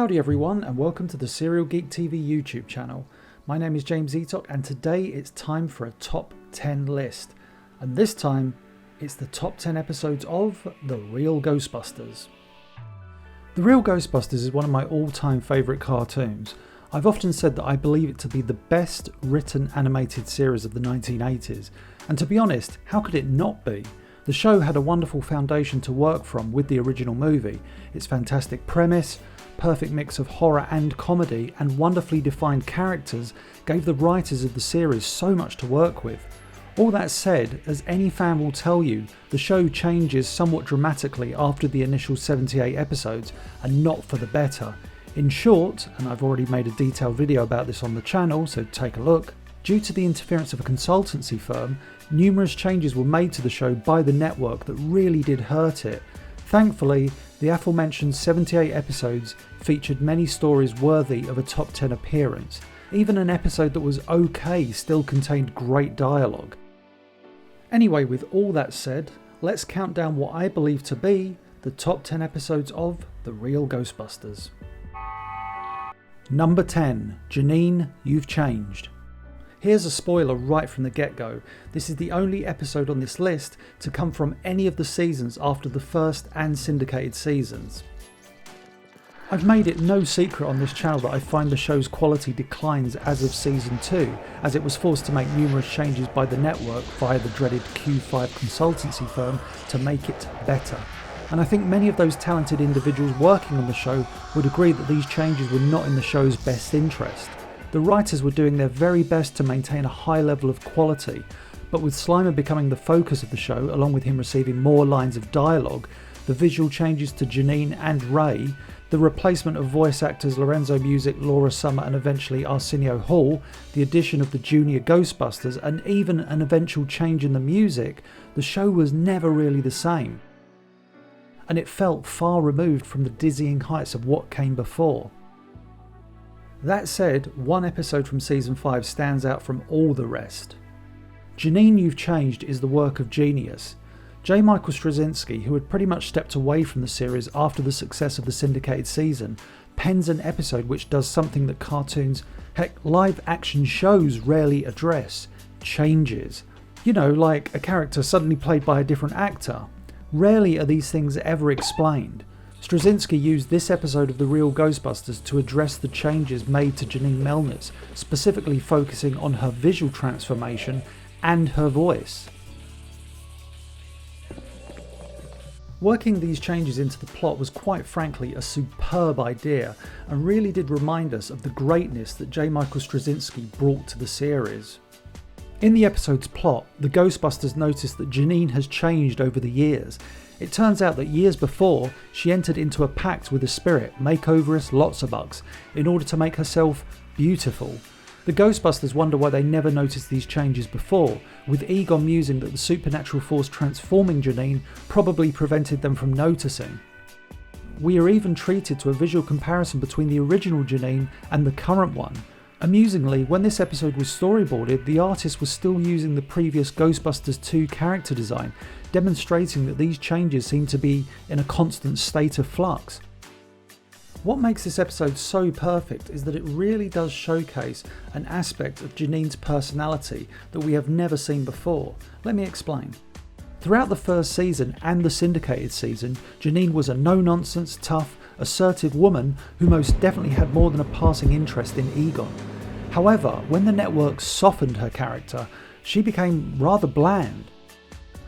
Howdy everyone, and welcome to the Real Geek TV YouTube channel. My name is James Eatock, and today it's time for a top 10 list. And this time, it's the top 10 episodes of The Real Ghostbusters. The Real Ghostbusters is one of my all-time favourite cartoons. I've often said that I believe it to be the best written animated series of the 1980s, and to be honest, how could it not be? The show had a wonderful foundation to work from with the original movie. Its fantastic premise, perfect mix of horror and comedy, and wonderfully defined characters gave the writers of the series so much to work with. All that said, as any fan will tell you, the show changes somewhat dramatically after the initial 78 episodes, and not for the better. In short, and I've already made a detailed video about this on the channel, so take a look, due to the interference of a consultancy firm, numerous changes were made to the show by the network that really did hurt it. Thankfully, the aforementioned 78 episodes featured many stories worthy of a top 10 appearance. Even an episode that was okay still contained great dialogue. Anyway, with all that said, let's count down what I believe to be the top 10 episodes of The Real Ghostbusters. Number 10. Janine, You've Changed. Here's a spoiler right from the get-go. This is the only episode on this list to come from any of the seasons after the first and syndicated seasons. I've made it no secret on this channel that I find the show's quality declines as of season 2, as it was forced to make numerous changes by the network via the dreaded Q5 consultancy firm to make it better. And I think many of those talented individuals working on the show would agree that these changes were not in the show's best interest. The writers were doing their very best to maintain a high level of quality, but with Slimer becoming the focus of the show, along with him receiving more lines of dialogue, the visual changes to Janine and Ray, the replacement of voice actors Lorenzo Music, Laura Summer and eventually Arsenio Hall, the addition of the Junior Ghostbusters, and even an eventual change in the music, the show was never really the same. And it felt far removed from the dizzying heights of what came before. That said, one episode from season 5 stands out from all the rest. Janine, You've Changed is the work of genius. J. Michael Straczynski, who had pretty much stepped away from the series after the success of the syndicated season, pens an episode which does something that cartoons, heck, live action shows rarely address: changes. You know, like a character suddenly played by a different actor. Rarely are these things ever explained. Straczynski used this episode of The Real Ghostbusters to address the changes made to Janine Melnitz, specifically focusing on her visual transformation and her voice. Working these changes into the plot was quite frankly a superb idea, and really did remind us of the greatness that J. Michael Straczynski brought to the series. In the episode's plot, the Ghostbusters notice that Janine has changed over the years. It turns out that years before, she entered into a pact with a spirit, Makeoverist Lotsabugs, in order to make herself beautiful. The Ghostbusters wonder why they never noticed these changes before, with Egon musing that the supernatural force transforming Janine probably prevented them from noticing. We are even treated to a visual comparison between the original Janine and the current one. Amusingly, when this episode was storyboarded, the artist was still using the previous Ghostbusters 2 character design, demonstrating that these changes seem to be in a constant state of flux. What makes this episode so perfect is that it really does showcase an aspect of Janine's personality that we have never seen before. Let me explain. Throughout the first season and the syndicated season, Janine was a no-nonsense, tough, assertive woman who most definitely had more than a passing interest in Egon. However, when the network softened her character, she became rather bland.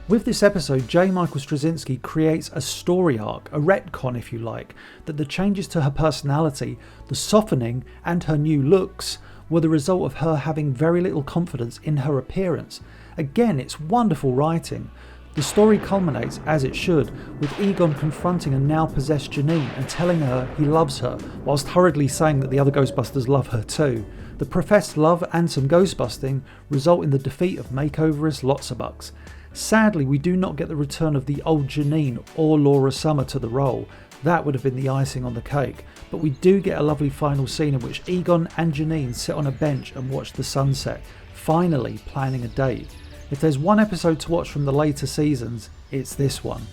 With this episode, J. Michael Straczynski creates a story arc, a retcon if you like, that the changes to her personality, the softening and her new looks were the result of her having very little confidence in her appearance. Again, it's wonderful writing. The story culminates, as it should, with Egon confronting a now possessed Janine and telling her he loves her, whilst hurriedly saying that the other Ghostbusters love her too. The professed love and some ghostbusting result in the defeat of Makeoverist Lotsabugs. Sadly, we do not get the return of the old Janine or Laura Summer to the role. That would have been the icing on the cake. But we do get a lovely final scene in which Egon and Janine sit on a bench and watch the sunset, finally planning a date. If there's one episode to watch from the later seasons, it's this one.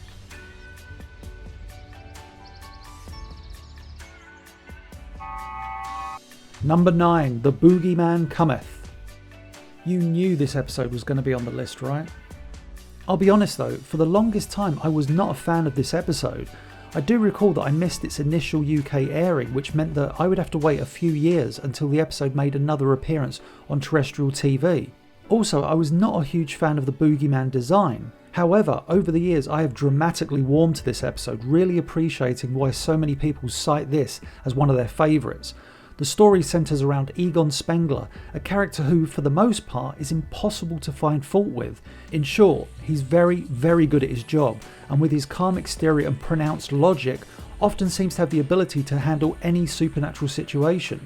Number 9, The Boogeyman Cometh. You knew this episode was going to be on the list, right? I'll be honest though, for the longest time I was not a fan of this episode. I do recall that I missed its initial UK airing, which meant that I would have to wait a few years until the episode made another appearance on terrestrial TV. Also, I was not a huge fan of the Boogeyman design. However, over the years I have dramatically warmed to this episode, really appreciating why so many people cite this as one of their favourites. The story centres around Egon Spengler, a character who, for the most part, is impossible to find fault with. In short, he's very, very good at his job, and with his calm exterior and pronounced logic, often seems to have the ability to handle any supernatural situation.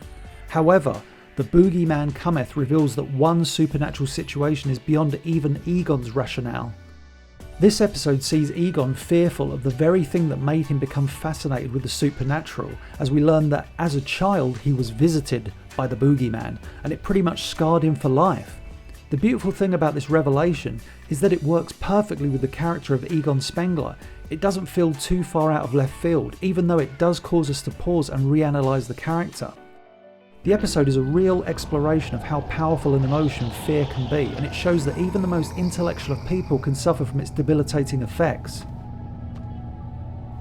However, The Boogeyman Cometh reveals that one supernatural situation is beyond even Egon's rationale. This episode sees Egon fearful of the very thing that made him become fascinated with the supernatural, as we learn that as a child he was visited by the Boogeyman, and it pretty much scarred him for life. The beautiful thing about this revelation is that it works perfectly with the character of Egon Spengler. It doesn't feel too far out of left field, even though it does cause us to pause and reanalyse the character. The episode is a real exploration of how powerful an emotion fear can be, and it shows that even the most intellectual of people can suffer from its debilitating effects.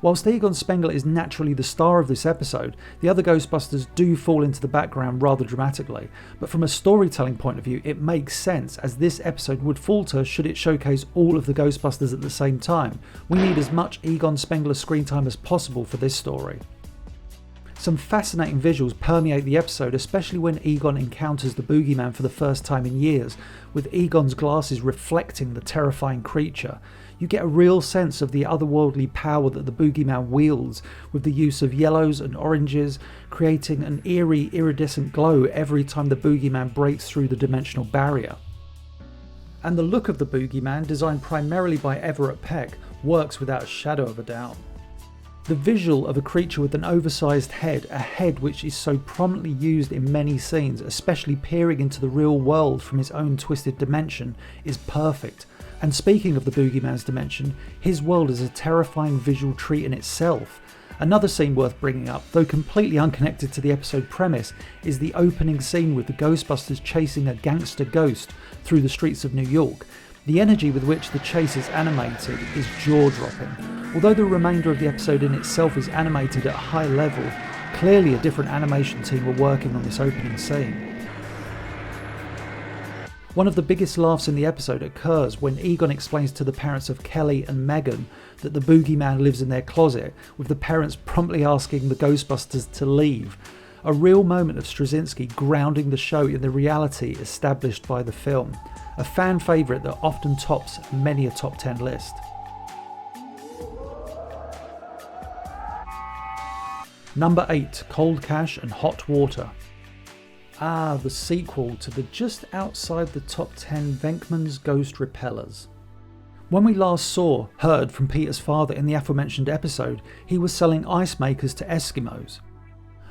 Whilst Egon Spengler is naturally the star of this episode, the other Ghostbusters do fall into the background rather dramatically, but from a storytelling point of view it makes sense, as this episode would falter should it showcase all of the Ghostbusters at the same time. We need as much Egon Spengler screen time as possible for this story. Some fascinating visuals permeate the episode, especially when Egon encounters the Boogeyman for the first time in years, with Egon's glasses reflecting the terrifying creature. You get a real sense of the otherworldly power that the Boogeyman wields, with the use of yellows and oranges, creating an eerie, iridescent glow every time the Boogeyman breaks through the dimensional barrier. And the look of the Boogeyman, designed primarily by Everett Peck, works without a shadow of a doubt. The visual of a creature with an oversized head, a head which is so prominently used in many scenes, especially peering into the real world from his own twisted dimension, is perfect. And speaking of the Boogeyman's dimension, his world is a terrifying visual treat in itself. Another scene worth bringing up, though completely unconnected to the episode premise, is the opening scene with the Ghostbusters chasing a gangster ghost through the streets of New York. The energy with which the chase is animated is jaw-dropping. Although the remainder of the episode in itself is animated at a high level, clearly a different animation team were working on this opening scene. One of the biggest laughs in the episode occurs when Egon explains to the parents of Kelly and Megan that the Boogeyman lives in their closet, with the parents promptly asking the Ghostbusters to leave. A real moment of Straczynski grounding the show in the reality established by the film. A fan favourite that often tops many a top 10 list. Number 8, Cold Cash and Hot Water. The sequel to the just outside the top 10 Venkman's Ghost Repellers. When we last heard from Peter's father in the aforementioned episode, he was selling ice makers to Eskimos.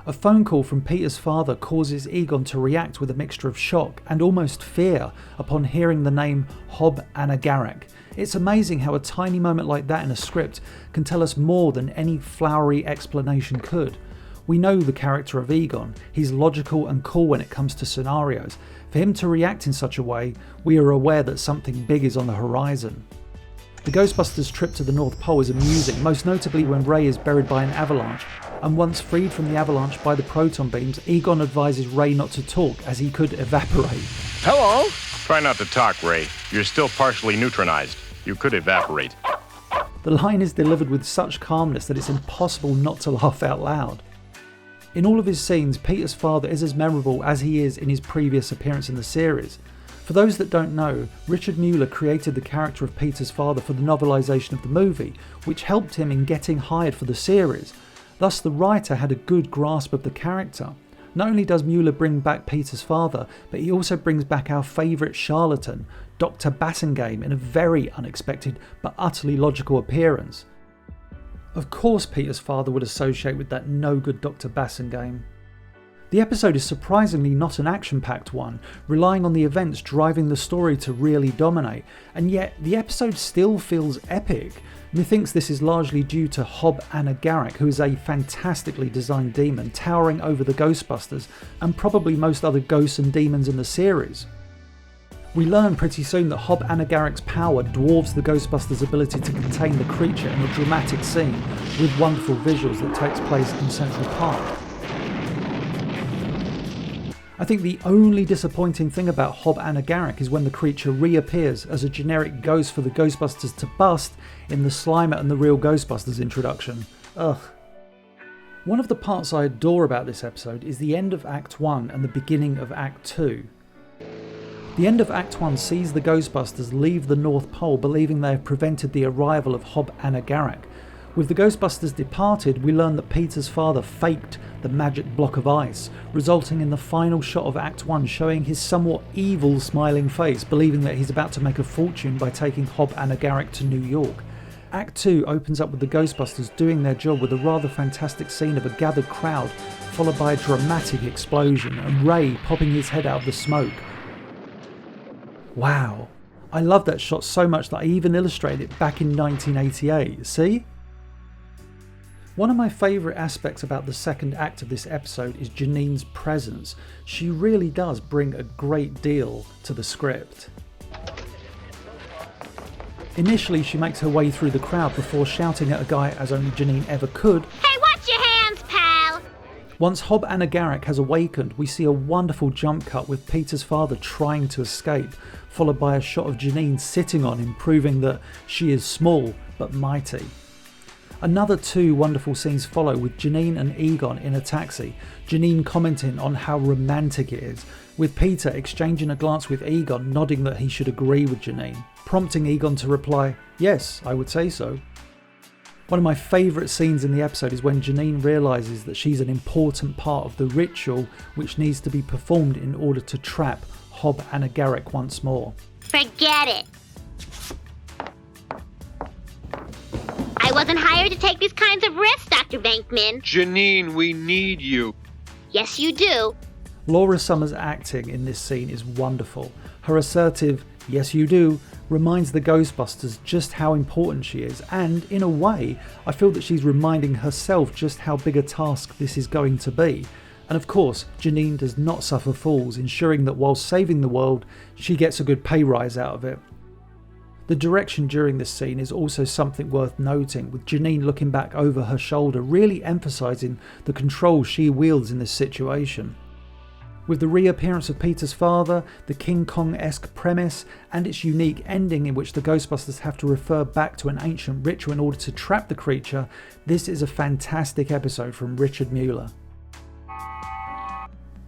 A phone call from Peter's father causes Egon to react with a mixture of shock and almost fear upon hearing the name Hob Anagarak. It's amazing how a tiny moment like that in a script can tell us more than any flowery explanation could. We know the character of Egon, he's logical and cool when it comes to scenarios. For him to react in such a way, we are aware that something big is on the horizon. The Ghostbusters' trip to the North Pole is amusing, most notably when Ray is buried by an avalanche, and once freed from the avalanche by the proton beams, Egon advises Ray not to talk as he could evaporate. Hello? Try not to talk, Ray. You're still partially neutronized. You could evaporate. The line is delivered with such calmness that it's impossible not to laugh out loud. In all of his scenes, Peter's father is as memorable as he is in his previous appearance in the series. For those that don't know, Richard Mueller created the character of Peter's father for the novelisation of the movie, which helped him in getting hired for the series. Thus the writer had a good grasp of the character. Not only does Mueller bring back Peter's father, but he also brings back our favourite charlatan, Dr. Bassingame, in a very unexpected but utterly logical appearance. Of course Peter's father would associate with that no-good Dr. Bassingame. The episode is surprisingly not an action-packed one, relying on the events driving the story to really dominate, and yet the episode still feels epic. Methinks this is largely due to Hob Anna-Garak, who is a fantastically designed demon towering over the Ghostbusters and probably most other ghosts and demons in the series. We learn pretty soon that Hob Anna-Garak's power dwarfs the Ghostbusters' ability to contain the creature in a dramatic scene with wonderful visuals that takes place in Central Park. I think the only disappointing thing about Hob Anna-Garak is when the creature reappears as a generic ghost for the Ghostbusters to bust in the Slimer and the Real Ghostbusters introduction. Ugh. One of the parts I adore about this episode is the end of Act 1 and the beginning of Act 2. The end of Act 1 sees the Ghostbusters leave the North Pole believing they have prevented the arrival of Hob Anna-Garak. With the Ghostbusters departed, we learn that Peter's father faked the magic block of ice, resulting in the final shot of Act 1 showing his somewhat evil smiling face, believing that he's about to make a fortune by taking Hob Anna-Garak to New York. Act 2 opens up with the Ghostbusters doing their job with a rather fantastic scene of a gathered crowd, followed by a dramatic explosion and Ray popping his head out of the smoke. Wow, I love that shot so much that I even illustrated it back in 1988, see? One of my favourite aspects about the second act of this episode is Janine's presence. She really does bring a great deal to the script. Initially she makes her way through the crowd before shouting at a guy as only Janine ever could. Hey, watch your hands, pal! Once Hob Anna-Garak has awakened, we see a wonderful jump cut with Peter's father trying to escape, followed by a shot of Janine sitting on him, proving that she is small but mighty. Another two wonderful scenes follow with Janine and Egon in a taxi, Janine commenting on how romantic it is, with Peter exchanging a glance with Egon nodding that he should agree with Janine, prompting Egon to reply, "Yes, I would say so." One of my favourite scenes in the episode is when Janine realises that she's an important part of the ritual which needs to be performed in order to trap Hob Anna-Garak once more. Forget it. I wasn't hired to take these kinds of risks, Dr. Venkman. Janine, we need you. Yes, you do. Laura Summers' acting in this scene is wonderful. Her assertive, "Yes you do," reminds the Ghostbusters just how important she is, and in a way, I feel that she's reminding herself just how big a task this is going to be. And of course, Janine does not suffer fools, ensuring that while saving the world, she gets a good pay rise out of it. The direction during this scene is also something worth noting, with Janine looking back over her shoulder, really emphasising the control she wields in this situation. With the reappearance of Peter's father, the King Kong-esque premise, and its unique ending in which the Ghostbusters have to refer back to an ancient ritual in order to trap the creature, this is a fantastic episode from Richard Mueller.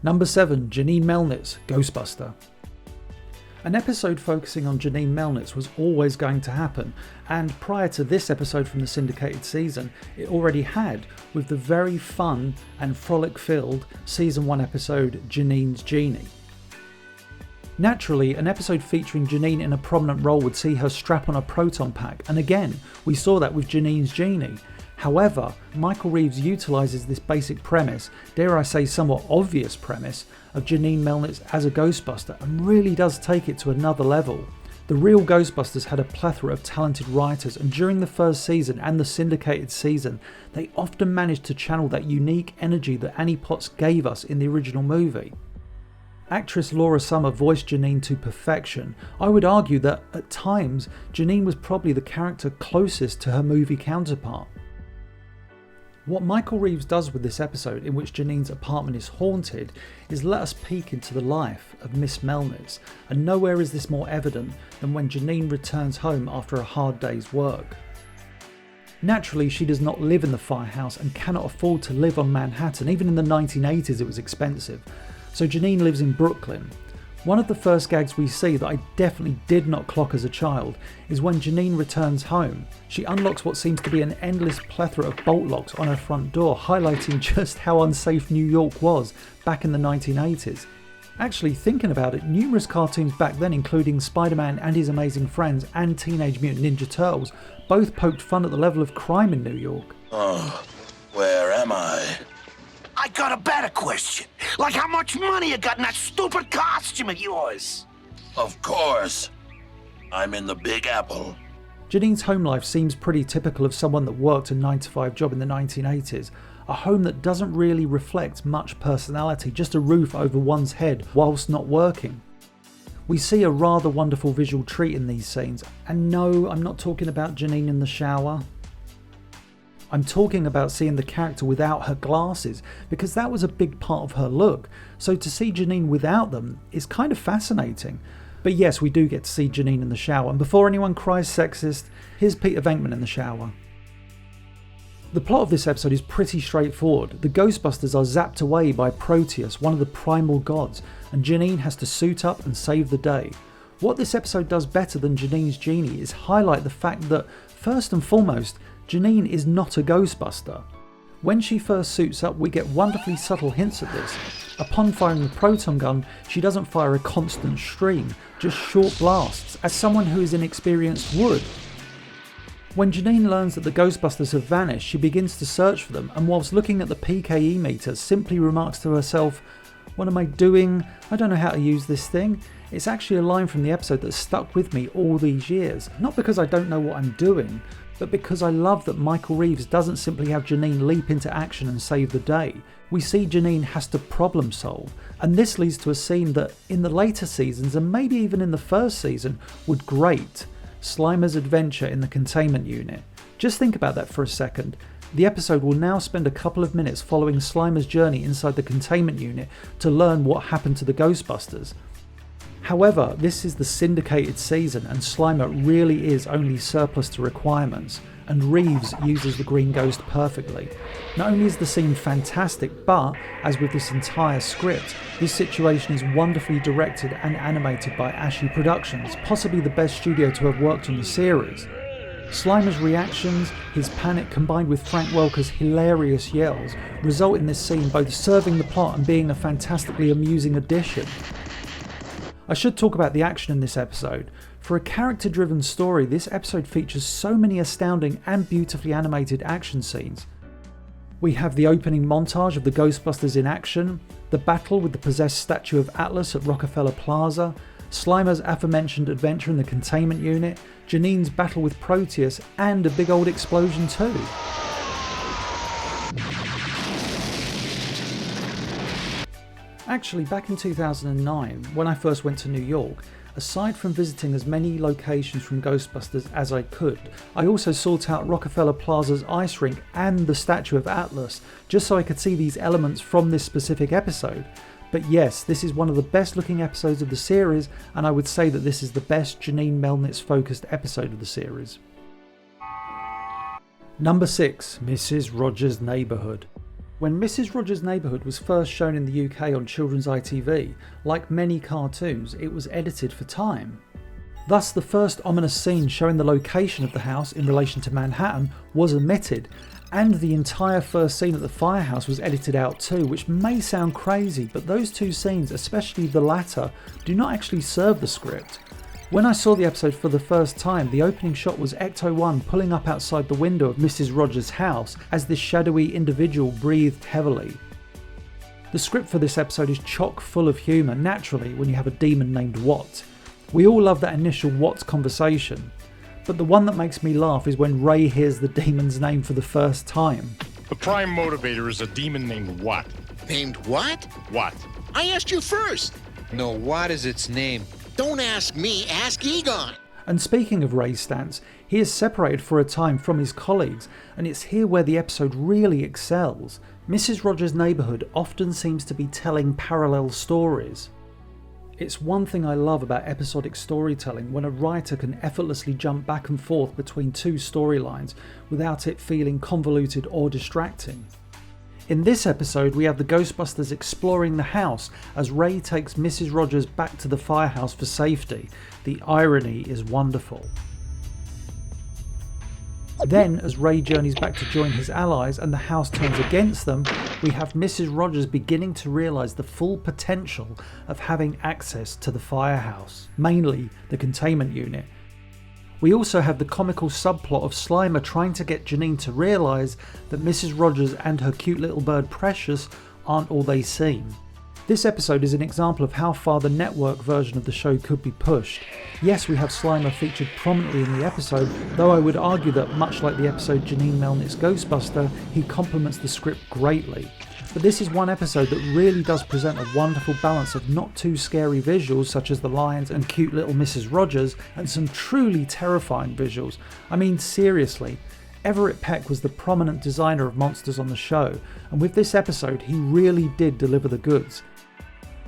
Number 7, Janine Melnitz, Ghostbuster. An episode focusing on Janine Melnitz was always going to happen, and prior to this episode from the syndicated season, it already had, with the very fun and frolic-filled Season 1 episode Janine's Genie. Naturally, an episode featuring Janine in a prominent role would see her strap on a proton pack, and again, we saw that with Janine's Genie. However, Michael Reeves utilises this basic premise, dare I say somewhat obvious premise, of Janine Melnitz as a Ghostbuster and really does take it to another level. The Real Ghostbusters had a plethora of talented writers, and during the first season and the syndicated season, they often managed to channel that unique energy that Annie Potts gave us in the original movie. Actress Laura Summer voiced Janine to perfection. I would argue that at times, Janine was probably the character closest to her movie counterpart. What Michael Reeves does with this episode, in which Janine's apartment is haunted, is let us peek into the life of Miss Melnitz, and nowhere is this more evident than when Janine returns home after a hard day's work. Naturally, she does not live in the firehouse and cannot afford to live on Manhattan. Even in the 1980s it was expensive, so Janine lives in Brooklyn. One of the first gags we see that I definitely did not clock as a child is when Janine returns home. She unlocks what seems to be an endless plethora of bolt locks on her front door, highlighting just how unsafe New York was back in the 1980s. Actually, thinking about it, numerous cartoons back then, including Spider-Man and His Amazing Friends and Teenage Mutant Ninja Turtles, both poked fun at the level of crime in New York. Oh, where am I? I got a better question. Like, how much money you got in that stupid costume of yours? Of course. I'm in the Big Apple. Janine's home life seems pretty typical of someone that worked a 9-to-5 job in the 1980s, a home that doesn't really reflect much personality, just a roof over one's head whilst not working. We see a rather wonderful visual treat in these scenes, and no, I'm not talking about Janine in the shower. I'm talking about seeing the character without her glasses, because that was a big part of her look, so to see Janine without them is kind of fascinating. But yes, we do get to see Janine in the shower, and before anyone cries sexist, here's Peter Venkman in the shower. The plot of this episode is pretty straightforward. The Ghostbusters are zapped away by Proteus, one of the primal gods, and Janine has to suit up and save the day. What this episode does better than Janine's Genie is highlight the fact that, first and foremost, Janine is not a Ghostbuster. When she first suits up, we get wonderfully subtle hints at this. Upon firing the proton gun, she doesn't fire a constant stream, just short blasts, as someone who is inexperienced would. When Janine learns that the Ghostbusters have vanished, she begins to search for them, and whilst looking at the PKE meter, simply remarks to herself, "What am I doing? I don't know how to use this thing." It's actually a line from the episode that stuck with me all these years, not because I don't know what I'm doing, but because I love that Michael Reeves doesn't simply have Janine leap into action and save the day. We see Janine has to problem solve, and this leads to a scene that in the later seasons, and maybe even in the first season, would grate: Slimer's adventure in the containment unit. Just think about that for a second. The episode will now spend a couple of minutes following Slimer's journey inside the containment unit to learn what happened to the Ghostbusters. However, this is the syndicated season and Slimer really is only surplus to requirements, and Reeves uses the Green Ghost perfectly. Not only is the scene fantastic, but, as with this entire script, this situation is wonderfully directed and animated by Ashy Productions, possibly the best studio to have worked on the series. Slimer's reactions, his panic combined with Frank Welker's hilarious yells result in this scene both serving the plot and being a fantastically amusing addition. I should talk about the action in this episode. For a character-driven story, this episode features so many astounding and beautifully animated action scenes. We have the opening montage of the Ghostbusters in action, the battle with the possessed statue of Atlas at Rockefeller Plaza, Slimer's aforementioned adventure in the containment unit, Janine's battle with Proteus, and a big old explosion too. Actually, back in 2009, when I first went to New York, aside from visiting as many locations from Ghostbusters as I could, I also sought out Rockefeller Plaza's ice rink and the statue of Atlas, just so I could see these elements from this specific episode. But yes, this is one of the best looking episodes of the series, and I would say that this is the best Janine Melnitz focused episode of the series. Number 6, Mrs. Rogers' Neighbourhood. When Mrs. Rogers' Neighbourhood was first shown in the UK on Children's ITV, like many cartoons, it was edited for time. Thus, the first ominous scene showing the location of the house in relation to Manhattan was omitted, and the entire first scene at the firehouse was edited out too, which may sound crazy, but those two scenes, especially the latter, do not actually serve the script. When I saw the episode for the first time, the opening shot was Ecto-1 pulling up outside the window of Mrs. Rogers' house as this shadowy individual breathed heavily. The script for this episode is chock full of humour, naturally, when you have a demon named Watt. We all love that initial Watt conversation, but the one that makes me laugh is when Ray hears the demon's name for the first time. The prime motivator is a demon named Watt. Named what? Watt. I asked you first. No, what is its name? Don't ask me, ask Egon. And speaking of Ray's stance, he is separated for a time from his colleagues, and it's here where the episode really excels. Mrs. Rogers' Neighbourhood often seems to be telling parallel stories. It's one thing I love about episodic storytelling, when a writer can effortlessly jump back and forth between two storylines without it feeling convoluted or distracting. In this episode, we have the Ghostbusters exploring the house as Ray takes Mrs. Rogers back to the firehouse for safety. The irony is wonderful. Then, as Ray journeys back to join his allies and the house turns against them, we have Mrs. Rogers beginning to realise the full potential of having access to the firehouse, mainly the containment unit. We also have the comical subplot of Slimer trying to get Janine to realise that Mrs. Rogers and her cute little bird Precious aren't all they seem. This episode is an example of how far the network version of the show could be pushed. Yes, we have Slimer featured prominently in the episode, though I would argue that much like the episode Janine Melnick's Ghostbuster, he complements the script greatly. But this is one episode that really does present a wonderful balance of not too scary visuals such as the lions and cute little Mrs. Rogers, and some truly terrifying visuals. I mean, seriously. Everett Peck was the prominent designer of monsters on the show, and with this episode he really did deliver the goods.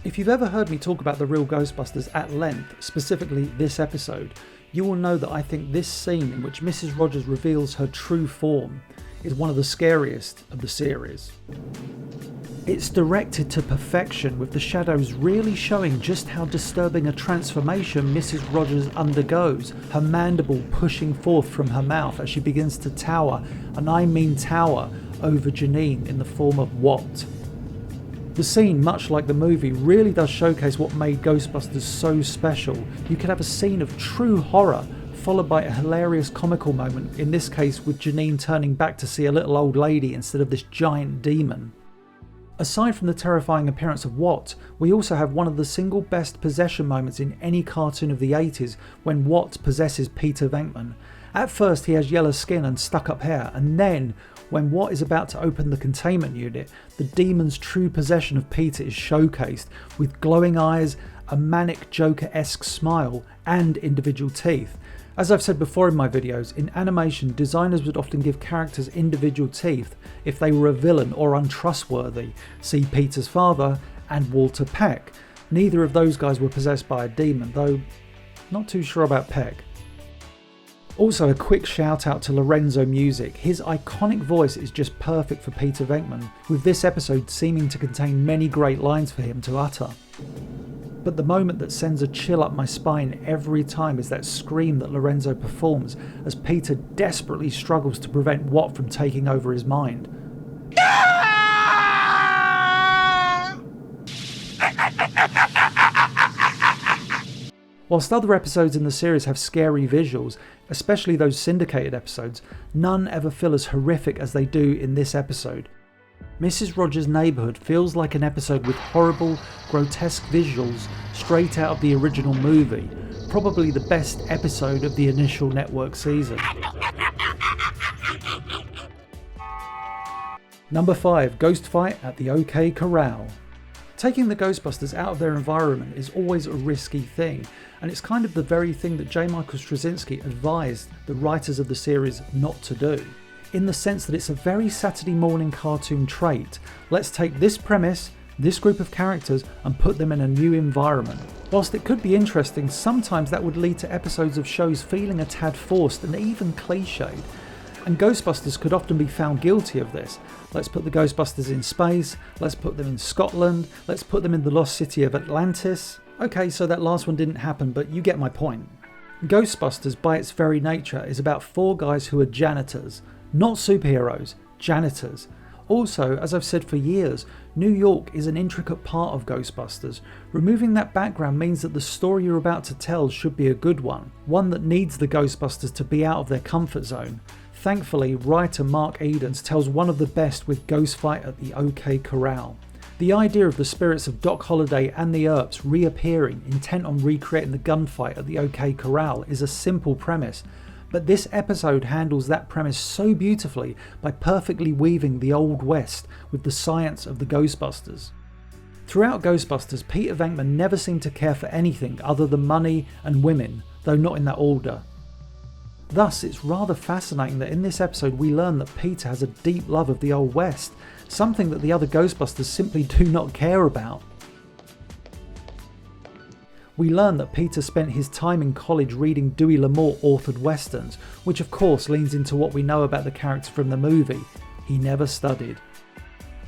If you've ever heard me talk about the Real Ghostbusters at length, specifically this episode, you will know that I think this scene in which Mrs. Rogers reveals her true form is one of the scariest of the series. It's directed to perfection, with the shadows really showing just how disturbing a transformation Mrs. Rogers undergoes, her mandible pushing forth from her mouth as she begins to tower, and I mean tower, over Janine in the form of Wat. The scene, much like the movie, really does showcase what made Ghostbusters so special. You could have a scene of true horror, followed by a hilarious comical moment, in this case with Janine turning back to see a little old lady instead of this giant demon. Aside from the terrifying appearance of Wat, we also have one of the single best possession moments in any cartoon of the 80s when Wat possesses Peter Venkman. At first he has yellow skin and stuck up hair, and then when Wat is about to open the containment unit, the demon's true possession of Peter is showcased with glowing eyes, a manic Joker-esque smile, and individual teeth. As I've said before in my videos, in animation designers would often give characters individual teeth if they were a villain or untrustworthy. See Peter's father and Walter Peck. Neither of those guys were possessed by a demon, though not too sure about Peck. Also, a quick shout out to Lorenzo Music. His iconic voice is just perfect for Peter Venkman, with this episode seeming to contain many great lines for him to utter. But the moment that sends a chill up my spine every time is that scream that Lorenzo performs as Peter desperately struggles to prevent Wat from taking over his mind. Whilst other episodes in the series have scary visuals, especially those syndicated episodes, none ever feel as horrific as they do in this episode. Mrs. Rogers' Neighbourhood feels like an episode with horrible, grotesque visuals straight out of the original movie, probably the best episode of the initial network season. Number 5, Ghost Fight at the OK Corral. Taking the Ghostbusters out of their environment is always a risky thing, and it's kind of the very thing that J. Michael Straczynski advised the writers of the series not to do, in the sense that it's a very Saturday morning cartoon trait. Let's take this premise, this group of characters, and put them in a new environment. Whilst it could be interesting, sometimes that would lead to episodes of shows feeling a tad forced and even cliched. And Ghostbusters could often be found guilty of this. Let's put the Ghostbusters in space, let's put them in Scotland, let's put them in the lost city of Atlantis. Okay, so that last one didn't happen, but you get my point. Ghostbusters, by its very nature, is about 4 guys who are janitors. Not superheroes, janitors. Also, as I've said for years, New York is an intricate part of Ghostbusters. Removing that background means that the story you're about to tell should be a good one that needs the Ghostbusters to be out of their comfort zone. Thankfully, writer Mark Edens tells one of the best with Ghost Fight at the OK Corral. The idea of the spirits of Doc Holliday and the Earps reappearing, intent on recreating the gunfight at the OK Corral, is a simple premise, but this episode handles that premise so beautifully by perfectly weaving the Old West with the science of the Ghostbusters. Throughout Ghostbusters, Peter Venkman never seemed to care for anything other than money and women, though not in that order. Thus, it's rather fascinating that in this episode we learn that Peter has a deep love of the Old West, something that the other Ghostbusters simply do not care about. We learn that Peter spent his time in college reading Dewey L'Amour authored westerns, which of course leans into what we know about the character from the movie. He never studied.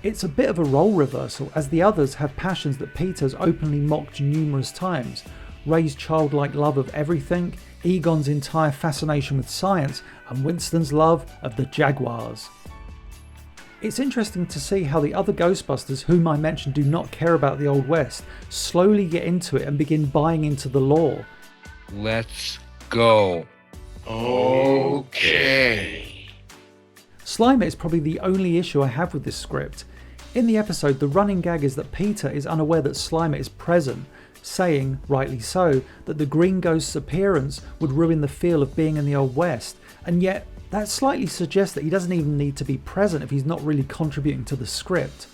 It's a bit of a role reversal, as the others have passions that Peter's openly mocked numerous times. Ray's childlike love of everything, Egon's entire fascination with science, and Winston's love of the Jaguars. It's interesting to see how the other Ghostbusters, whom I mentioned do not care about the Old West, slowly get into it and begin buying into the lore. Let's go. Okay. Slimer is probably the only issue I have with this script. In the episode, the running gag is that Peter is unaware that Slimer is present, saying, rightly so, that the Green Ghost's appearance would ruin the feel of being in the Old West, and yet that slightly suggests that he doesn't even need to be present if he's not really contributing to the script.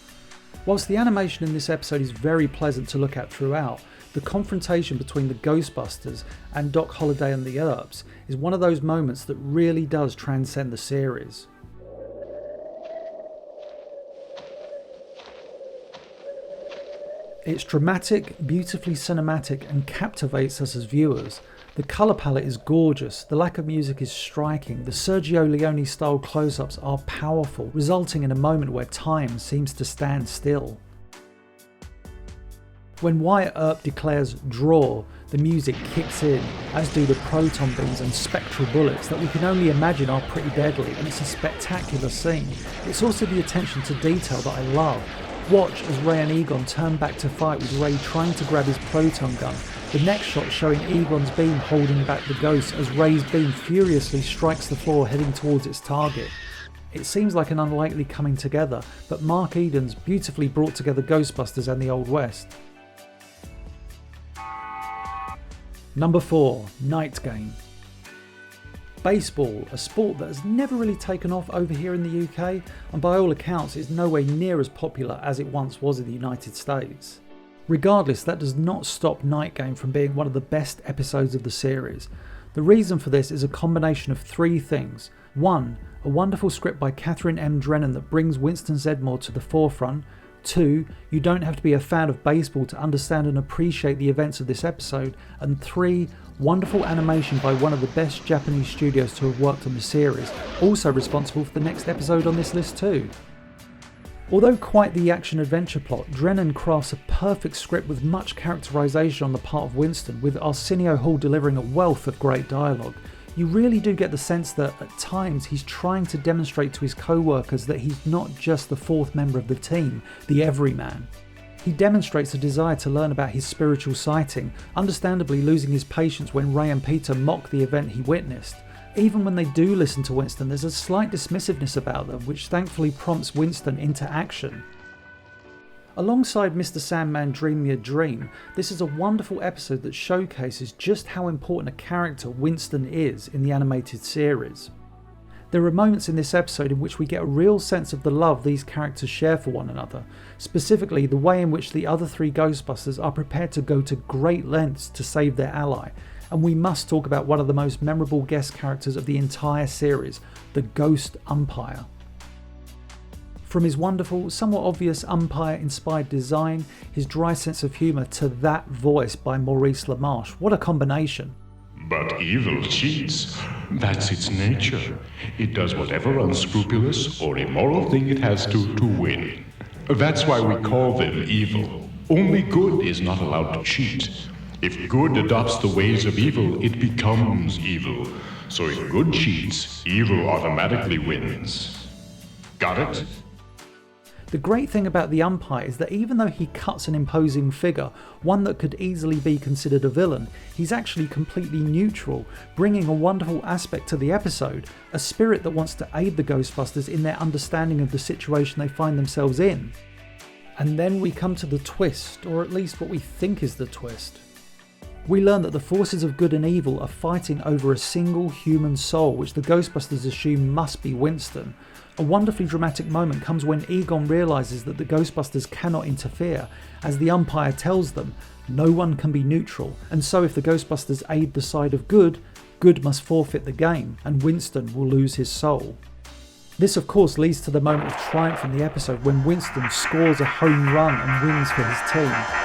Whilst the animation in this episode is very pleasant to look at throughout, the confrontation between the Ghostbusters and Doc Holliday and the Earps is one of those moments that really does transcend the series. It's dramatic, beautifully cinematic, and captivates us as viewers. The colour palette is gorgeous, the lack of music is striking, the Sergio Leone style close-ups are powerful, resulting in a moment where time seems to stand still. When Wyatt Earp declares draw, the music kicks in, as do the proton beams and spectral bullets that we can only imagine are pretty deadly, and it's a spectacular scene. It's also the attention to detail that I love. Watch as Ray and Egon turn back to fight with Ray trying to grab his proton gun. The next shot showing Egon's beam holding back the ghost as Ray's beam furiously strikes the floor heading towards its target. It seems like an unlikely coming together, but Mark Eden's beautifully brought together Ghostbusters and the Old West. Number 4. Night Game. Baseball, a sport that has never really taken off over here in the UK, and by all accounts is nowhere near as popular as it once was in the United States. Regardless, that does not stop Night Game from being one of the best episodes of the series. The reason for this is a combination of 3 things. 1. A wonderful script by Catherine M. Drennan that brings Winston Zeddemore to the forefront. 2. You don't have to be a fan of baseball to understand and appreciate the events of this episode. And 3. Wonderful animation by one of the best Japanese studios to have worked on the series, also responsible for the next episode on this list too. Although quite the action-adventure plot, Drennan crafts a perfect script with much characterisation on the part of Winston, with Arsenio Hall delivering a wealth of great dialogue. You really do get the sense that at times he's trying to demonstrate to his co-workers that he's not just the 4th member of the team, the everyman. He demonstrates a desire to learn about his spiritual sighting, understandably losing his patience when Ray and Peter mock the event he witnessed. Even when they do listen to Winston, there's a slight dismissiveness about them, which thankfully prompts Winston into action. Alongside Mr. Sandman Dream Me a Dream, this is a wonderful episode that showcases just how important a character Winston is in the animated series. There are moments in this episode in which we get a real sense of the love these characters share for one another, specifically the way in which the other 3 Ghostbusters are prepared to go to great lengths to save their ally, and we must talk about one of the most memorable guest characters of the entire series, the Ghost Umpire. From his wonderful, somewhat obvious umpire-inspired design, his dry sense of humour, to that voice by Maurice LaMarche, what a combination. But evil cheats. That's its nature. It does whatever unscrupulous or immoral thing it has to win. That's why we call them evil. Only good is not allowed to cheat. If good adopts the ways of evil, it becomes evil. So if good cheats, evil automatically wins. Got it? The great thing about the umpire is that even though he cuts an imposing figure, one that could easily be considered a villain, he's actually completely neutral, bringing a wonderful aspect to the episode, a spirit that wants to aid the Ghostbusters in their understanding of the situation they find themselves in. And then we come to the twist, or at least what we think is the twist. We learn that the forces of good and evil are fighting over a single human soul, which the Ghostbusters assume must be Winston. A wonderfully dramatic moment comes when Egon realises that the Ghostbusters cannot interfere, as the umpire tells them no one can be neutral, and so if the Ghostbusters aid the side of good, good must forfeit the game, and Winston will lose his soul. This of course leads to the moment of triumph in the episode when Winston scores a home run and wins for his team.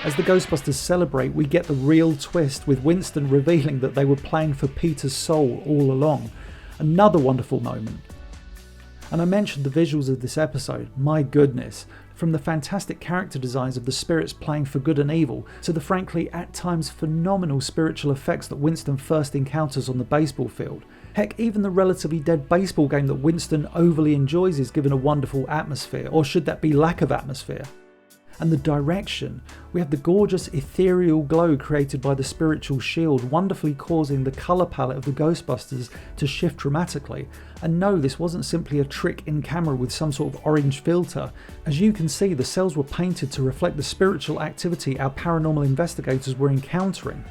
As the Ghostbusters celebrate, we get the real twist, with Winston revealing that they were playing for Peter's soul all along. Another wonderful moment. And I mentioned the visuals of this episode, my goodness. From the fantastic character designs of the spirits playing for good and evil, to the frankly at times phenomenal spiritual effects that Winston first encounters on the baseball field. Heck, even the relatively dead baseball game that Winston overly enjoys is given a wonderful atmosphere, or should that be lack of atmosphere? And the direction. We have the gorgeous ethereal glow created by the spiritual shield, wonderfully causing the colour palette of the Ghostbusters to shift dramatically. And no, this wasn't simply a trick in camera with some sort of orange filter. As you can see, the cells were painted to reflect the spiritual activity our paranormal investigators were encountering.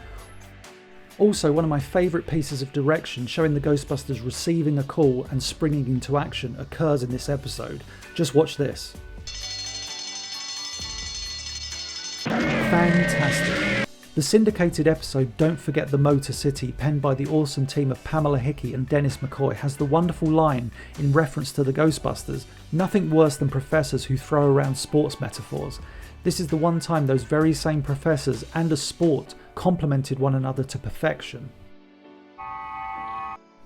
Also, one of my favourite pieces of direction showing the Ghostbusters receiving a call and springing into action occurs in this episode. Just watch this. Fantastic. The syndicated episode Don't Forget the Motor City, penned by the awesome team of Pamela Hickey and Dennis McCoy, has the wonderful line in reference to the Ghostbusters, "Nothing worse than professors who throw around sports metaphors." This is the one time those very same professors and a sport complemented one another to perfection.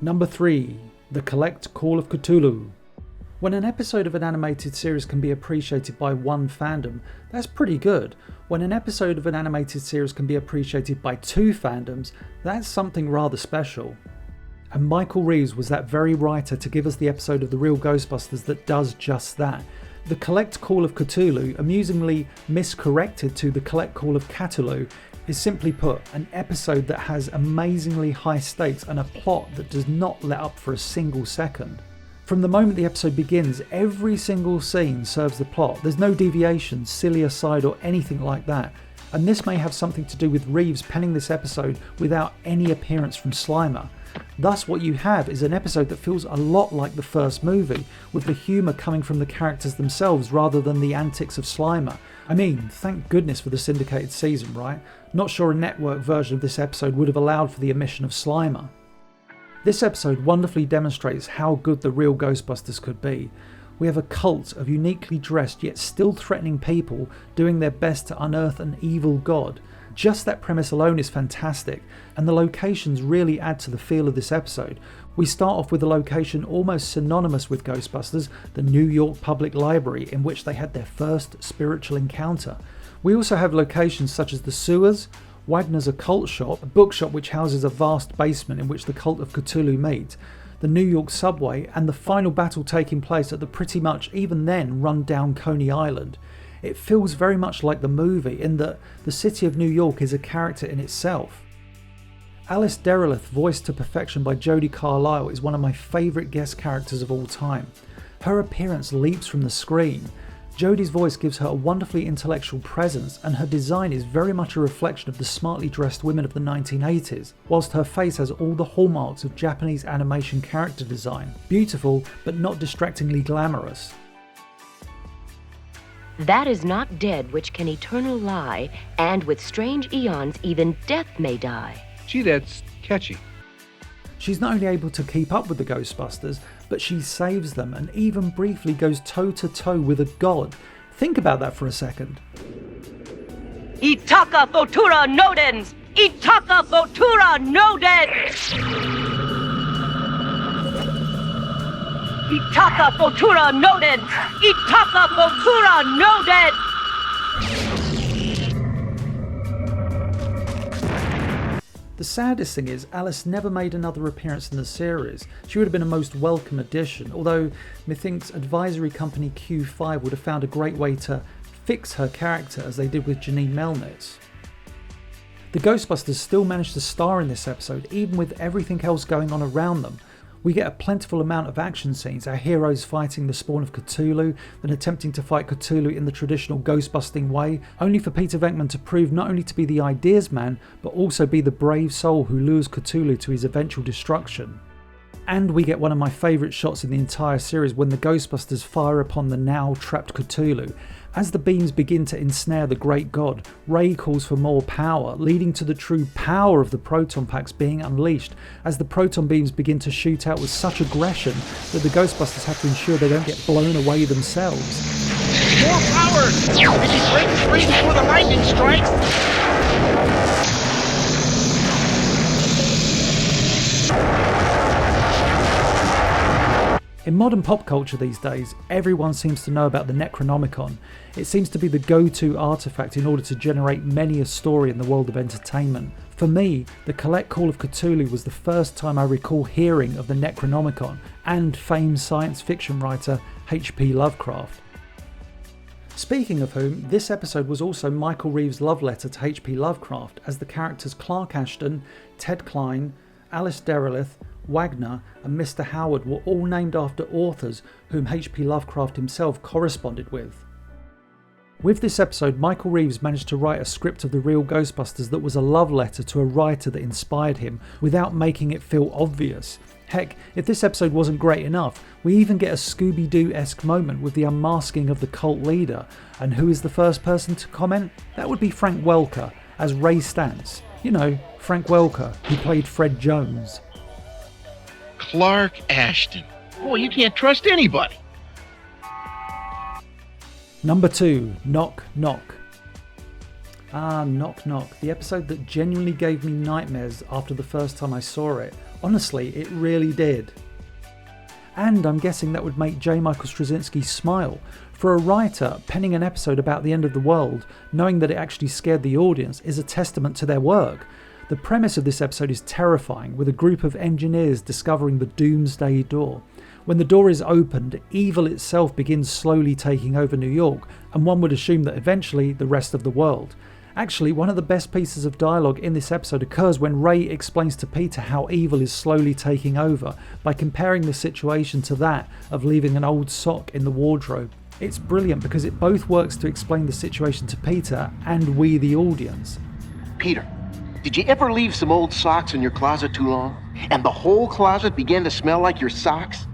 Number 3. The Collect Call of Cthulhu. When an episode of an animated series can be appreciated by one fandom, that's pretty good. When an episode of an animated series can be appreciated by two fandoms, that's something rather special. And Michael Reeves was that very writer to give us the episode of The Real Ghostbusters that does just that. The Collect Call of Cthulhu, amusingly miscorrected to The Collect Call of Cthulhu, is simply put an episode that has amazingly high stakes and a plot that does not let up for a single second. From the moment the episode begins, every single scene serves the plot. There's no deviation, silly aside or anything like that. And this may have something to do with Reeves penning this episode without any appearance from Slimer. Thus what you have is an episode that feels a lot like the first movie, with the humour coming from the characters themselves rather than the antics of Slimer. I mean, thank goodness for the syndicated season, right? Not sure a network version of this episode would have allowed for the omission of Slimer. This episode wonderfully demonstrates how good the Real Ghostbusters could be. We have a cult of uniquely dressed yet still threatening people doing their best to unearth an evil god. Just that premise alone is fantastic, and the locations really add to the feel of this episode. We start off with a location almost synonymous with Ghostbusters, the New York Public Library, in which they had their first spiritual encounter. We also have locations such as the sewers, Wagner's Occult Shop, a bookshop which houses a vast basement in which the cult of Cthulhu meet, the New York subway, and the final battle taking place at the pretty much even then run down Coney Island. It feels very much like the movie in that the city of New York is a character in itself. Alice Derelith, voiced to perfection by Jodie Carlisle, is one of my favourite guest characters of all time. Her appearance leaps from the screen. Jodie's voice gives her a wonderfully intellectual presence, and her design is very much a reflection of the smartly dressed women of the 1980s, whilst her face has all the hallmarks of Japanese animation character design. Beautiful, but not distractingly glamorous. That is not dead which can eternal lie, and with strange eons even death may die. Gee, that's catchy. She's not only able to keep up with the Ghostbusters, but she saves them and even briefly goes toe to toe with a god. Think about that for a second. Itaka Fotura Nodens! Itaka Fotura Nodens! Itaka Fotura Nodens! Itaka Fotura Nodens! The saddest thing is, Alice never made another appearance in the series. She would have been a most welcome addition, although methinks advisory company Q5 would have found a great way to fix her character as they did with Janine Melnitz. The Ghostbusters still managed to star in this episode, even with everything else going on around them. We get a plentiful amount of action scenes, our heroes fighting the spawn of Cthulhu, then attempting to fight Cthulhu in the traditional ghost-busting way, only for Peter Venkman to prove not only to be the ideas man, but also be the brave soul who lures Cthulhu to his eventual destruction. And we get one of my favourite shots in the entire series when the Ghostbusters fire upon the now trapped Cthulhu. As the beams begin to ensnare the great god, Ray calls for more power, leading to the true power of the proton packs being unleashed as the proton beams begin to shoot out with such aggression that the Ghostbusters have to ensure they don't get blown away themselves. More power! Did he break free before the lightning strikes? In modern pop culture these days, everyone seems to know about the Necronomicon. It seems to be the go-to artifact in order to generate many a story in the world of entertainment. For me, the Collect Call of Cthulhu was the first time I recall hearing of the Necronomicon and famed science fiction writer H.P. Lovecraft. Speaking of whom, this episode was also Michael Reeves' love letter to H.P. Lovecraft, as the characters Clark Ashton, Ted Klein, Alice Derelith, Wagner and Mr. Howard were all named after authors whom H.P. Lovecraft himself corresponded with. With this episode, Michael Reeves managed to write a script of the Real Ghostbusters that was a love letter to a writer that inspired him without making it feel obvious. Heck, if this episode wasn't great enough, we even get a Scooby-Doo-esque moment with the unmasking of the cult leader. And who is the first person to comment? That would be Frank Welker as Ray Stantz. You know, Frank Welker, who played Fred Jones. Clark Ashton. Boy, you can't trust anybody. Number 2, Knock Knock. Knock Knock, the episode that genuinely gave me nightmares after the first time I saw it. Honestly, it really did. And I'm guessing that would make J. Michael Straczynski smile. For a writer, penning an episode about the end of the world, knowing that it actually scared the audience, is a testament to their work. The premise of this episode is terrifying, with a group of engineers discovering the Doomsday Door. When the door is opened, evil itself begins slowly taking over New York, and one would assume that eventually the rest of the world. Actually, one of the best pieces of dialogue in this episode occurs when Ray explains to Peter how evil is slowly taking over, by comparing the situation to that of leaving an old sock in the wardrobe. It's brilliant because it both works to explain the situation to Peter and we the audience. Peter, did you ever leave some old socks in your closet too long? And the whole closet began to smell like your socks?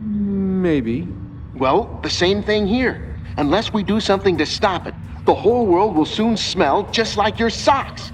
Maybe. Well, the same thing here. Unless we do something to stop it, the whole world will soon smell just like your socks.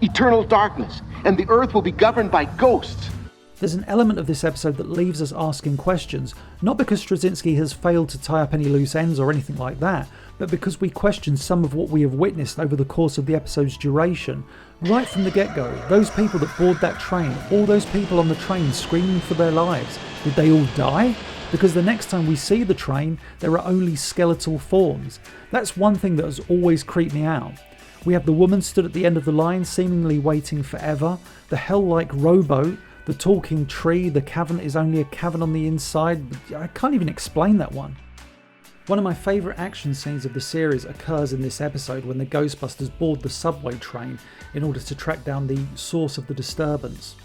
Eternal darkness, and the earth will be governed by ghosts. There's an element of this episode that leaves us asking questions, not because Straczynski has failed to tie up any loose ends or anything like that, but because we question some of what we have witnessed over the course of the episode's duration. Right from the get-go, those people that board that train, all those people on the train screaming for their lives, did they all die? Because the next time we see the train, there are only skeletal forms. That's one thing that has always creeped me out. We have the woman stood at the end of the line, seemingly waiting forever, the hell-like rowboat, the talking tree, the cavern is only a cavern on the inside. I can't even explain that one. One of my favourite action scenes of the series occurs in this episode when the Ghostbusters board the subway train in order to track down the source of the disturbance.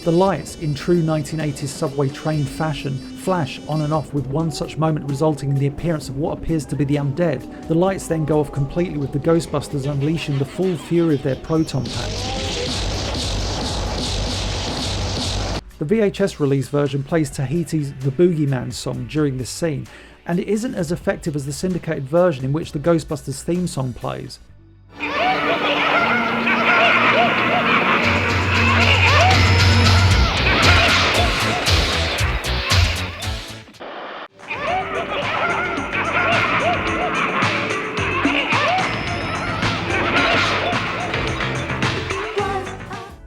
The lights, in true 1980s subway train fashion, flash on and off, with one such moment resulting in the appearance of what appears to be the undead. The lights then go off completely, with the Ghostbusters unleashing the full fury of their proton packs. The VHS release version plays Tahiti's The Boogeyman song during this scene, and it isn't as effective as the syndicated version in which the Ghostbusters theme song plays.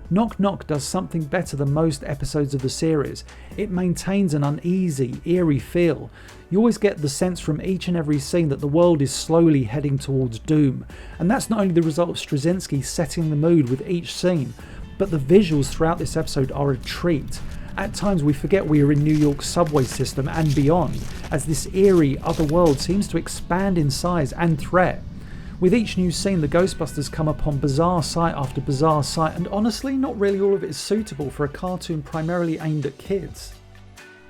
Knock Knock does something better than most episodes of the series. It maintains an uneasy, eerie feel. You always get the sense from each and every scene that the world is slowly heading towards doom. And that's not only the result of Straczynski setting the mood with each scene, but the visuals throughout this episode are a treat. At times we forget we are in New York's subway system and beyond, as this eerie other world seems to expand in size and threat. With each new scene, the Ghostbusters come upon bizarre sight after bizarre sight, and honestly, not really all of it is suitable for a cartoon primarily aimed at kids.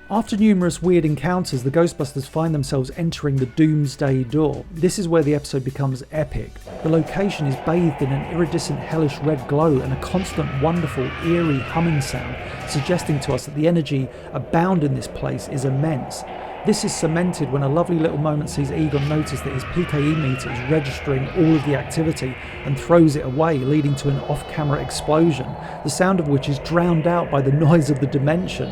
After numerous weird encounters, the Ghostbusters find themselves entering the Doomsday Door. This is where the episode becomes epic. The location is bathed in an iridescent hellish red glow and a constant, wonderful, eerie humming sound, suggesting to us that the energy abound in this place is immense. This is cemented when a lovely little moment sees Egon notice that his PKE meter is registering all of the activity and throws it away, leading to an off-camera explosion, the sound of which is drowned out by the noise of the dimension.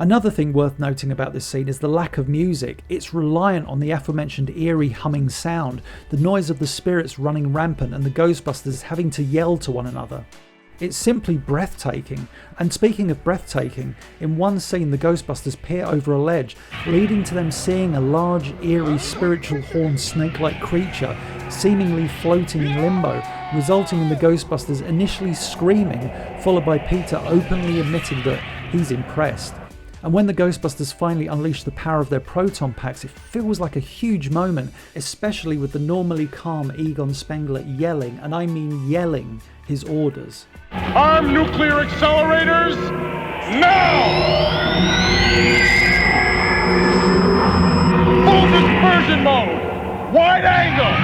Another thing worth noting about this scene is the lack of music. It's reliant on the aforementioned eerie humming sound, the noise of the spirits running rampant, and the Ghostbusters having to yell to one another. It's simply breathtaking. And speaking of breathtaking, in one scene the Ghostbusters peer over a ledge, leading to them seeing a large, eerie, spiritual horned snake-like creature seemingly floating in limbo, resulting in the Ghostbusters initially screaming, followed by Peter openly admitting that he's impressed. And when the Ghostbusters finally unleash the power of their proton packs, it feels like a huge moment, especially with the normally calm Egon Spengler yelling, and I mean yelling, his orders. Arm nuclear accelerators, now! Full dispersion mode! Wide angle!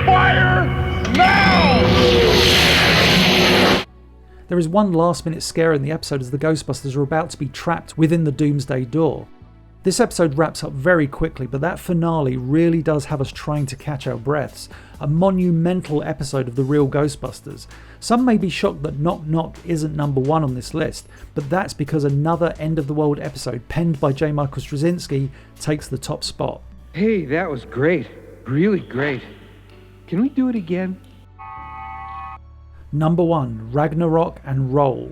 Fire now! There is one last-minute scare in the episode as the Ghostbusters are about to be trapped within the Doomsday Door. This episode wraps up very quickly, but that finale really does have us trying to catch our breaths. A monumental episode of the Real Ghostbusters. Some may be shocked that Knock Knock isn't number one on this list, but that's because another end-of-the-world episode penned by J. Michael Straczynski takes the top spot. Hey, that was great. Really great. Can we do it again? Number 1, Ragnarok and Roll.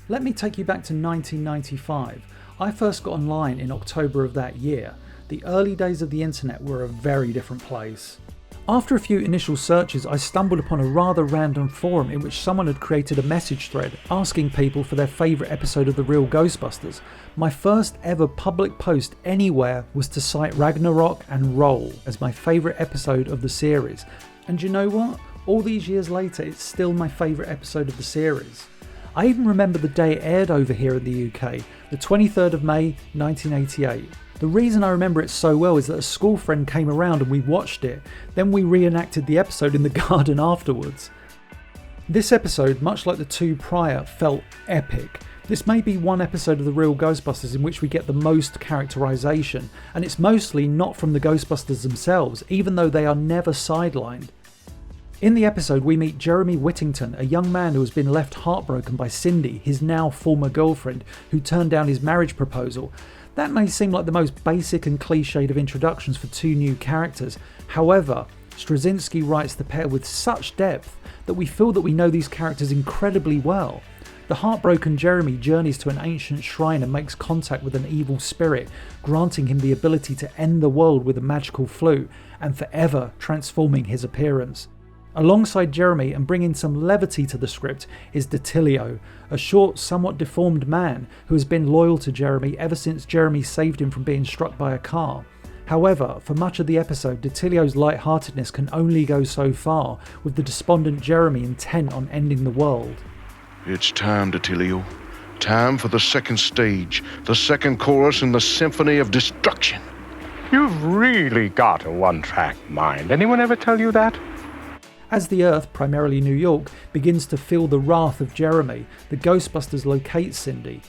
Let me take you back to 1995. I first got online in October of that year. The early days of the internet were a very different place. After a few initial searches, I stumbled upon a rather random forum in which someone had created a message thread asking people for their favourite episode of The Real Ghostbusters. My first ever public post anywhere was to cite Ragnarok and Roll as my favourite episode of the series. And you know what? All these years later, it's still my favourite episode of the series. I even remember the day it aired over here in the UK, the 23rd of May 1988. The reason I remember it so well is that a school friend came around and we watched it, then we reenacted the episode in the garden afterwards. This episode, much like the two prior, felt epic. This may be one episode of The Real Ghostbusters in which we get the most characterisation, and it's mostly not from the Ghostbusters themselves, even though they are never sidelined. In the episode, we meet Jeremy Whittington, a young man who has been left heartbroken by Cindy, his now former girlfriend, who turned down his marriage proposal. That may seem like the most basic and cliched of introductions for two new characters. However, Straczynski writes the pair with such depth that we feel that we know these characters incredibly well. The heartbroken Jeremy journeys to an ancient shrine and makes contact with an evil spirit, granting him the ability to end the world with a magical flute and forever transforming his appearance. Alongside Jeremy and bringing some levity to the script is Detilio, a short, somewhat deformed man who has been loyal to Jeremy ever since Jeremy saved him from being struck by a car. However, for much of the episode, Detilio's lightheartedness can only go so far, with the despondent Jeremy intent on ending the world. It's time, Detilio. Time for the second stage, the second chorus in the Symphony of Destruction. You've really got a one-track mind. Anyone ever tell you that? As the Earth, primarily New York, begins to feel the wrath of Jeremy, the Ghostbusters locate Cindy.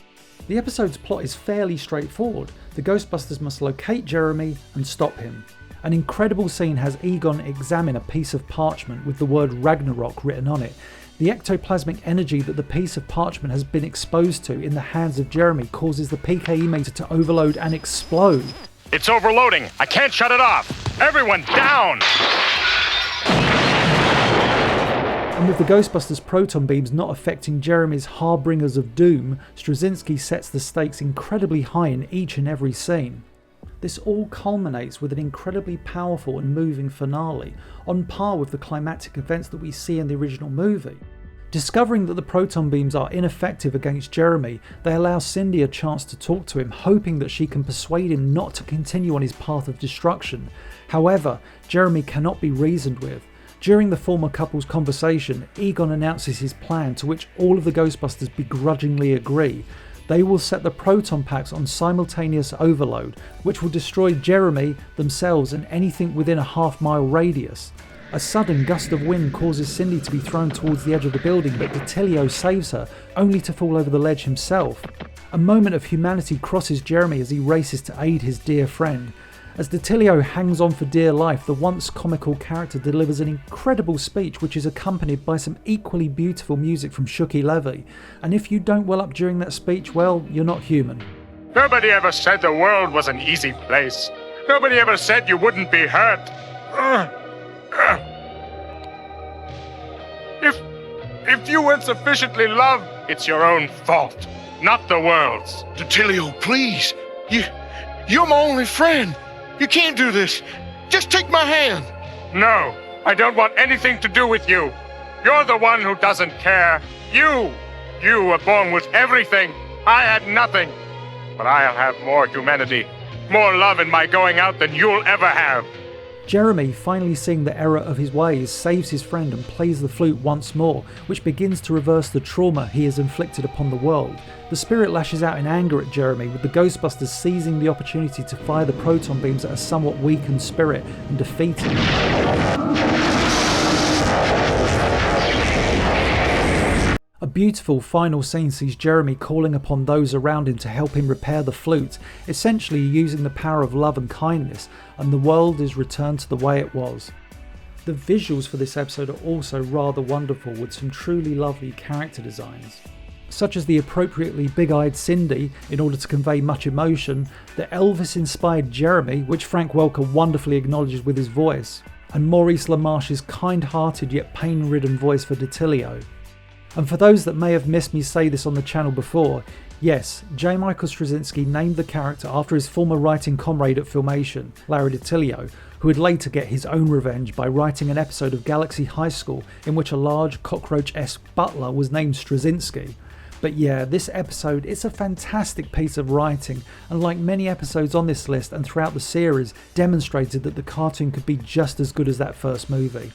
The episode's plot is fairly straightforward. The Ghostbusters must locate Jeremy and stop him. An incredible scene has Egon examine a piece of parchment with the word Ragnarok written on it. The ectoplasmic energy that the piece of parchment has been exposed to in the hands of Jeremy causes the PKE meter to overload and explode. It's overloading. I can't shut it off. Everyone down! And with the Ghostbusters proton beams not affecting Jeremy's harbingers of doom, Straczynski sets the stakes incredibly high in each and every scene. This all culminates with an incredibly powerful and moving finale, on par with the climactic events that we see in the original movie. Discovering that the proton beams are ineffective against Jeremy, they allow Cindy a chance to talk to him, hoping that she can persuade him not to continue on his path of destruction. However, Jeremy cannot be reasoned with. During the former couple's conversation, Egon announces his plan, to which all of the Ghostbusters begrudgingly agree. They will set the proton packs on simultaneous overload, which will destroy Jeremy, themselves, and anything within a half-mile radius. A sudden gust of wind causes Cindy to be thrown towards the edge of the building, but Detilio saves her, only to fall over the ledge himself. A moment of humanity crosses Jeremy as he races to aid his dear friend. As Detilio hangs on for dear life, the once comical character delivers an incredible speech which is accompanied by some equally beautiful music from Shuki Levy. And if you don't well up during that speech, well, you're not human. Nobody ever said the world was an easy place. Nobody ever said you wouldn't be hurt. If you weren't sufficiently loved, it's your own fault, not the world's. Detilio, please. You're my only friend. You can't do this. Just take my hand. No, I don't want anything to do with you. You're the one who doesn't care. You were born with everything. I had nothing. but I'll have more humanity, more love in my going out than you'll ever have. Jeremy, finally seeing the error of his ways, saves his friend and plays the flute once more, which begins to reverse the trauma he has inflicted upon the world. The spirit lashes out in anger at Jeremy, with the Ghostbusters seizing the opportunity to fire the proton beams at a somewhat weakened spirit and defeat him. A beautiful final scene sees Jeremy calling upon those around him to help him repair the flute, essentially using the power of love and kindness, and the world is returned to the way it was. The visuals for this episode are also rather wonderful, with some truly lovely character designs, such as the appropriately big-eyed Cindy in order to convey much emotion, the Elvis-inspired Jeremy, which Frank Welker wonderfully acknowledges with his voice, and Maurice LaMarche's kind-hearted yet pain-ridden voice for DiTilio. And for those that may have missed me say this on the channel before, yes, J. Michael Straczynski named the character after his former writing comrade at Filmation, Larry DiTilio, who would later get his own revenge by writing an episode of Galaxy High School in which a large cockroach-esque butler was named Straczynski. But yeah, this episode, it's a fantastic piece of writing, and like many episodes on this list and throughout the series, demonstrated that the cartoon could be just as good as that first movie.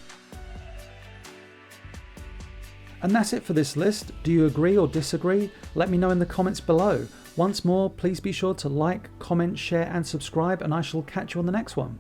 And that's it for this list. Do you agree or disagree? Let me know in the comments below. Once more, please be sure to like, comment, share and subscribe, and I shall catch you on the next one.